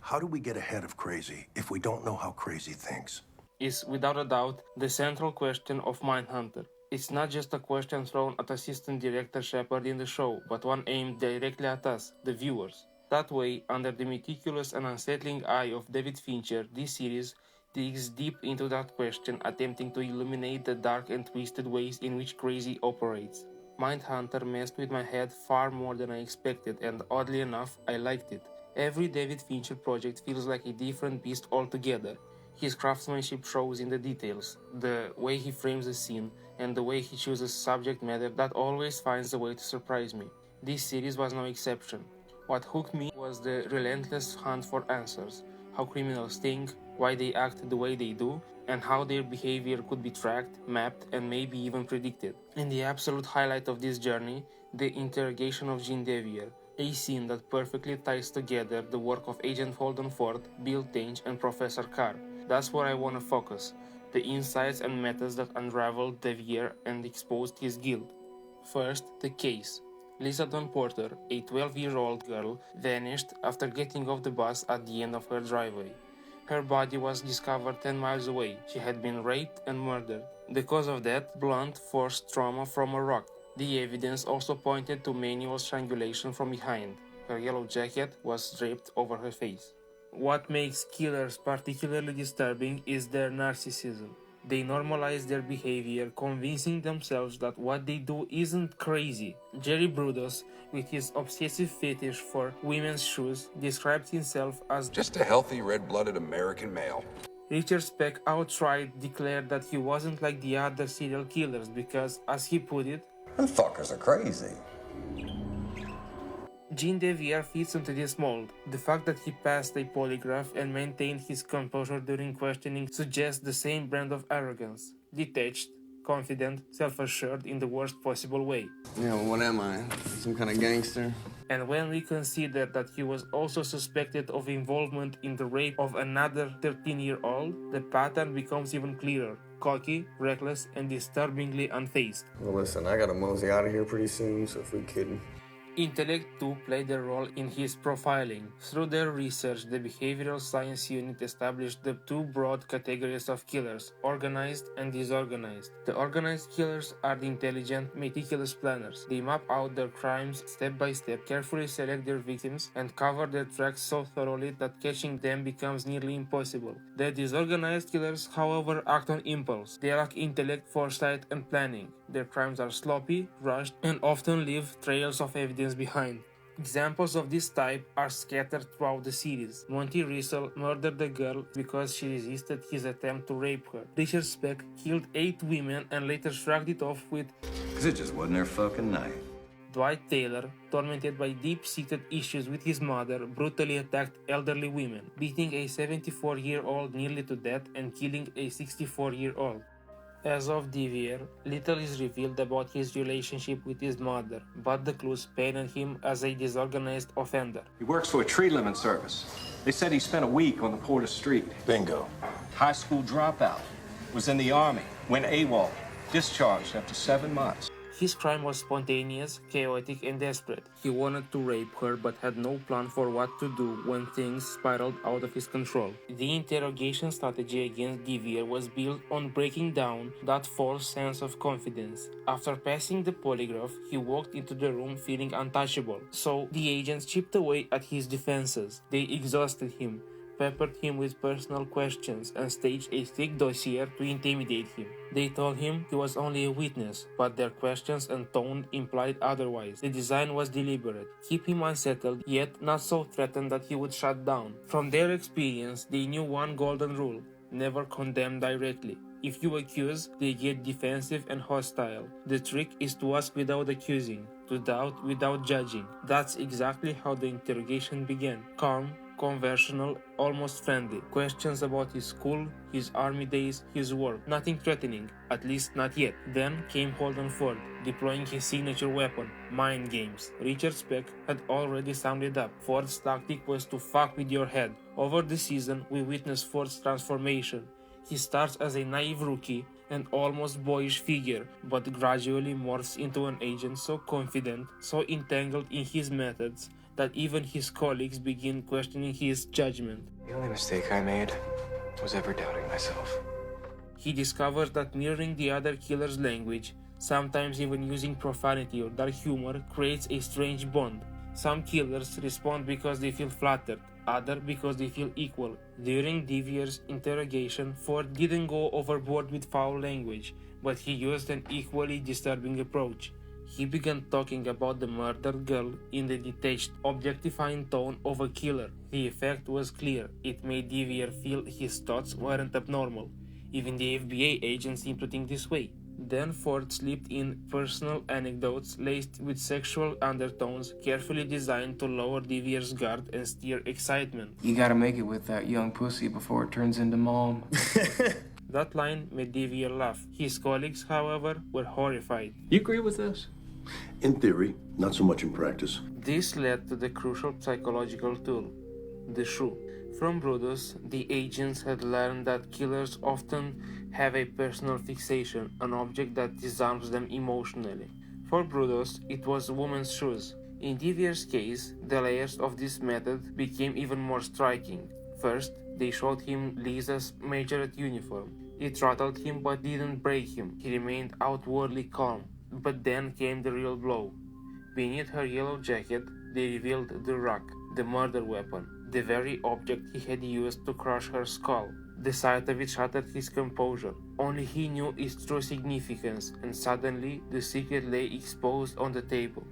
How do we get ahead of crazy if we don't know how crazy thinks? Is without a doubt the central question of Mindhunter. It's not just a question thrown at assistant director Shepard in the show, but one aimed directly at us, the viewers. That way, under the meticulous and unsettling eye of David Fincher, this series digs deep into that question, attempting to illuminate the dark and twisted ways in which crazy operates. Mindhunter messed with my head far more than I expected, and oddly enough, I liked it. Every David Fincher project feels like a different beast altogether. His craftsmanship shows in the details, the way he frames a scene, and the way he chooses subject matter that always finds a way to surprise me. This series was no exception. What hooked me was the relentless hunt for answers, how criminals think, why they act the way they do, and how their behavior could be tracked, mapped, and maybe even predicted. And the absolute highlight of this journey, the interrogation of Gene Devier, a scene that perfectly ties together the work of Agent Holden Ford, Bill Tench, and Professor Carr. That's where I want to focus, the insights and methods that unraveled Devier and exposed his guilt. First, the case. Lisa Dawn Porter, a 12-year-old girl, vanished after getting off the bus at the end of her driveway. Her body was discovered 10 miles away. She had been raped and murdered. The cause of death, blunt force trauma from a rock. The evidence also pointed to manual strangulation from behind. Her yellow jacket was draped over her face. What makes killers particularly disturbing is their narcissism. They normalize their behavior, convincing themselves that what they do isn't crazy. Jerry Brudos, with his obsessive fetish for women's shoes, describes himself as just a healthy, red-blooded American male. Richard Speck outright declared that he wasn't like the other serial killers because, as he put it, "Them fuckers are crazy." Gene Devier fits into this mold. The fact that he passed a polygraph and maintained his composure during questioning suggests the same brand of arrogance. Detached, confident, self-assured in the worst possible way. Yeah, well, what am I? Some kind of gangster? And when we consider that he was also suspected of involvement in the rape of another 13-year-old, the pattern becomes even clearer. Cocky, reckless, and disturbingly unfazed. Well, listen, I gotta mosey out of here pretty soon, so if we could... Intellect too played a role in his profiling. Through their research, the behavioral science unit established the two broad categories of killers, organized and disorganized. The organized killers are the intelligent, meticulous planners. They map out their crimes step by step, carefully select their victims, and cover their tracks so thoroughly that catching them becomes nearly impossible. The disorganized killers, however, act on impulse. They lack intellect, foresight, and planning. Their crimes are sloppy, rushed, and often leave trails of evidence behind. Examples of this type are scattered throughout the series. Montie Rissell murdered a girl because she resisted his attempt to rape her. Richard Speck killed 8 women and later shrugged it off with "'Cause it just wasn't their fucking night." Dwight Taylor, tormented by deep-seated issues with his mother, brutally attacked elderly women, beating a 74-year-old nearly to death and killing a 64-year-old. As of Devier, little is revealed about his relationship with his mother, but the clues painted him as a disorganized offender. He works for a tree limit service. They said he spent a week on the Porter Street. Bingo. High school dropout. Was in the Army. Went AWOL. Discharged after 7 months. His crime was spontaneous, chaotic, and desperate. He wanted to rape her but had no plan for what to do when things spiraled out of his control. The interrogation strategy against Devier was built on breaking down that false sense of confidence. After passing the polygraph, he walked into the room feeling untouchable, so the agents chipped away at his defenses. They exhausted him, peppered him with personal questions, and staged a thick dossier to intimidate him. They told him he was only a witness, but their questions and tone implied otherwise. The design was deliberate, keep him unsettled, yet not so threatened that he would shut down. From their experience, they knew one golden rule: never condemn directly. If you accuse, they get defensive and hostile. The trick is to ask without accusing, to doubt without judging. That's exactly how the interrogation began. Calm, conversational, almost friendly. Questions about his school, his army days, his work. Nothing threatening, at least not yet. Then came Holden Ford, deploying his signature weapon, mind games. Richard Speck had already summed it up. Ford's tactic was to fuck with your head. Over the season, we witnessed Ford's transformation. He starts as a naive rookie, an almost boyish figure, but gradually morphs into an agent so confident, so entangled in his methods, that even his colleagues begin questioning his judgment. The only mistake I made was ever doubting myself. He discovers that mirroring the other killer's language, sometimes even using profanity or dark humor, creates a strange bond. Some killers respond because they feel flattered, others because they feel equal. During Devier's interrogation, Ford didn't go overboard with foul language, but he used an equally disturbing approach. He began talking about the murdered girl in the detached, objectifying tone of a killer. The effect was clear. It made Devier feel his thoughts weren't abnormal. Even the FBI agents seemed to think this way. Then Ford slipped in personal anecdotes laced with sexual undertones, carefully designed to lower Devier's guard and stir excitement. You gotta make it with that young pussy before it turns into mom. That line made Devier laugh. His colleagues, however, were horrified. You agree with this? In theory, not so much in practice. This led to the crucial psychological tool, the shoe. From Brudos, the agents had learned that killers often have a personal fixation, an object that disarms them emotionally. For Brudos, it was women's shoes. In Devier's case, the layers of this method became even more striking. First, they showed him Lisa's majorette uniform. It rattled him but didn't break him. He remained outwardly calm. But then came the real blow. Beneath her yellow jacket, they revealed the rock, the murder weapon, the very object he had used to crush her skull. The sight of it shattered his composure. Only he knew its true significance, and suddenly the secret lay exposed on the table.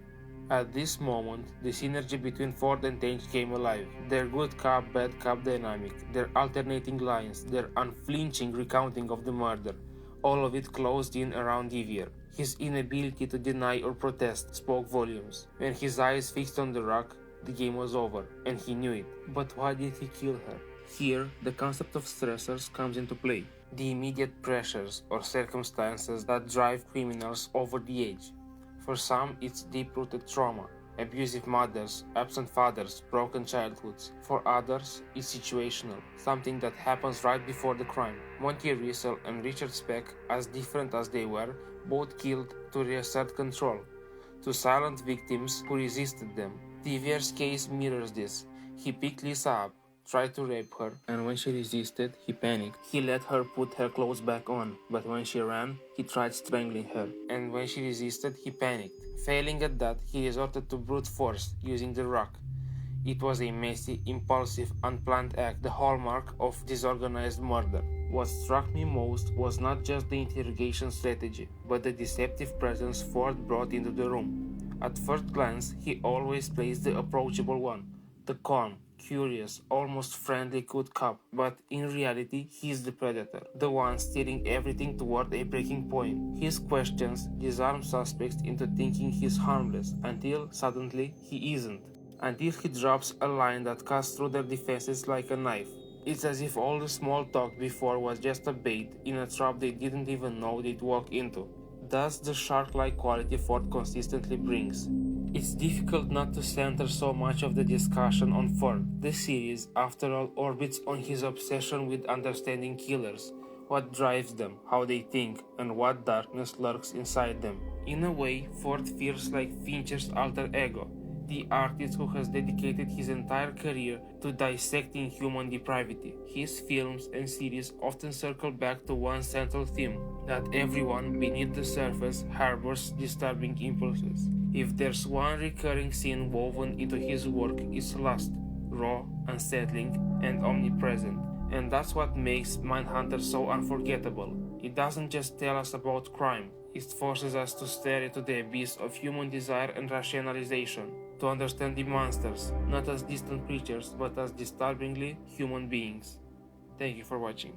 At this moment, the synergy between Ford and Tench came alive. Their good cop, bad cop dynamic, their alternating lines, their unflinching recounting of the murder, all of it closed in around Devier. His inability to deny or protest spoke volumes. When his eyes fixed on the rock, the game was over, and he knew it. But why did he kill her? Here, the concept of stressors comes into play. The immediate pressures or circumstances that drive criminals over the edge. For some, it's deep-rooted trauma, abusive mothers, absent fathers, broken childhoods. For others, it's situational, something that happens right before the crime. Montie Rissell and Richard Speck, as different as they were, both killed to reassert control, to silent victims who resisted them. Devier's case mirrors this. He picked Lisa up, tried to rape her, and when she resisted, he panicked. He let her put her clothes back on, but when she ran, he tried strangling her, and when she resisted, he panicked. Failing at that, he resorted to brute force, using the rock. It was a messy, impulsive, unplanned act, the hallmark of disorganized murder. What struck me most was not just the interrogation strategy, but the deceptive presence Ford brought into the room. At first glance, he always plays the approachable one, the calm, curious, almost friendly good cop, but in reality, he's the predator, the one steering everything toward a breaking point. His questions disarm suspects into thinking he's harmless, until suddenly he isn't. Until he drops a line that cuts through their defenses like a knife. It's as if all the small talk before was just a bait in a trap they didn't even know they'd walk into. That's the shark-like quality Ford consistently brings. It's difficult not to center so much of the discussion on Ford. The series, after all, orbits on his obsession with understanding killers, what drives them, how they think, and what darkness lurks inside them. In a way, Ford feels like Fincher's alter ego, the artist who has dedicated his entire career to dissecting human depravity. His films and series often circle back to one central theme, that everyone beneath the surface harbors disturbing impulses. If there's one recurring scene woven into his work, it's lust, raw, unsettling, and omnipresent. And that's what makes Mindhunter so unforgettable. It doesn't just tell us about crime, it forces us to stare into the abyss of human desire and rationalization, to understand the monsters, not as distant creatures, but as disturbingly human beings. Thank you for watching.